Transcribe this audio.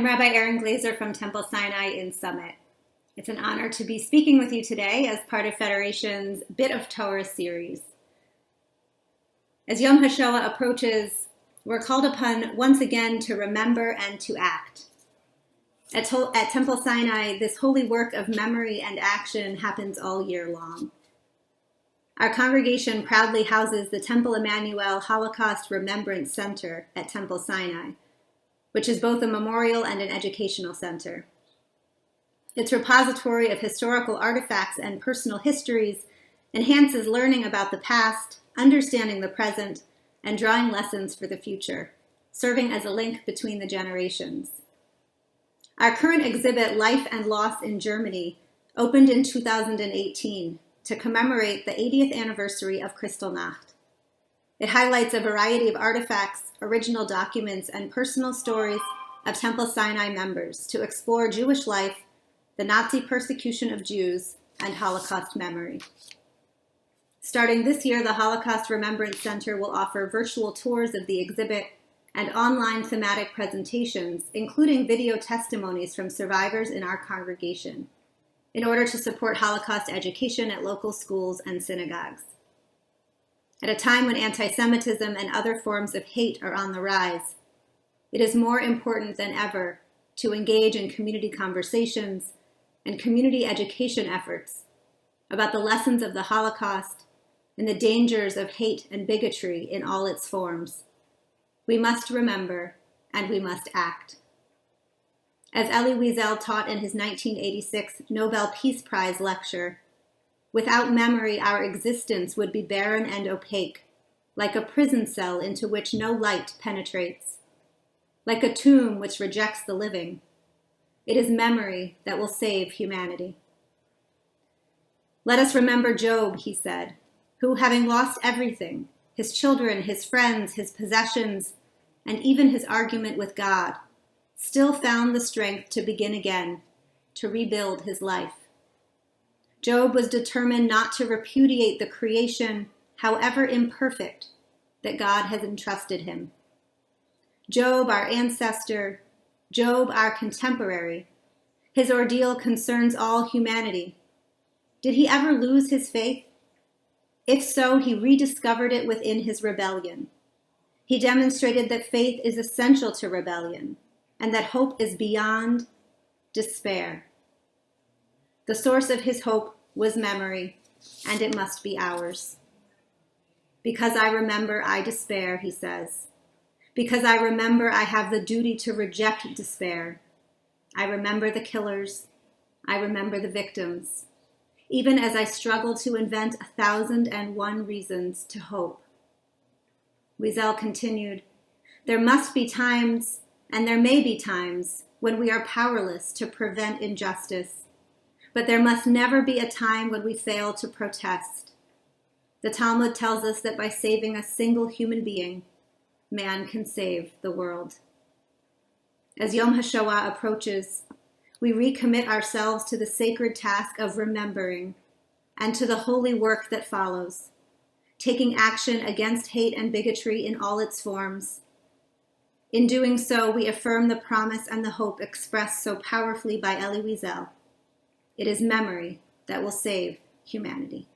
I'm Rabbi Erin Glazer from Temple Sinai in Summit. It's an honor to be speaking with you today as part of Federation's Bit of Torah series. As Yom HaShoah approaches, we're called upon once again to remember and to act. At Temple Sinai, this holy work of memory and action happens all year long. Our congregation proudly houses the Temple Emmanuel Holocaust Remembrance Center at Temple Sinai, which is both a memorial and an educational center. Its repository of historical artifacts and personal histories enhances learning about the past, understanding the present, and drawing lessons for the future, serving as a link between the generations. Our current exhibit, Life and Loss in Germany, opened in 2018 to commemorate the 80th anniversary of Kristallnacht. It highlights a variety of artifacts, original documents, and personal stories of Temple Sinai members to explore Jewish life, the Nazi persecution of Jews, and Holocaust memory. Starting this year, the Holocaust Remembrance Center will offer virtual tours of the exhibit and online thematic presentations, including video testimonies from survivors in our congregation, in order to support Holocaust education at local schools and synagogues. At a time when antisemitism and other forms of hate are on the rise, it is more important than ever to engage in community conversations and community education efforts about the lessons of the Holocaust and the dangers of hate and bigotry in all its forms. We must remember and we must act. As Elie Wiesel taught in his 1986 Nobel Peace Prize lecture, without memory, our existence would be barren and opaque, like a prison cell into which no light penetrates, like a tomb which rejects the living. It is memory that will save humanity. Let us remember Job, he said, who, having lost everything, his children, his friends, his possessions, and even his argument with God, still found the strength to begin again, to rebuild his life. Job was determined not to repudiate the creation, however imperfect, that God has entrusted him. Job, our ancestor, Job, our contemporary, his ordeal concerns all humanity. Did he ever lose his faith? If so, he rediscovered it within his rebellion. He demonstrated that faith is essential to rebellion and that hope is beyond despair. The source of his hope was memory, and it must be ours. Because I remember, I despair, he says. Because I remember, I have the duty to reject despair. I remember the killers. I remember the victims, even as I struggle to invent 1,001 reasons to hope. Wiesel continued, there must be times, and there may be times, when we are powerless to prevent injustice. But there must never be a time when we fail to protest. The Talmud tells us that by saving a single human being, man can save the world. As Yom HaShoah approaches, we recommit ourselves to the sacred task of remembering and to the holy work that follows, taking action against hate and bigotry in all its forms. In doing so, we affirm the promise and the hope expressed so powerfully by Elie Wiesel. It is memory that will save humanity.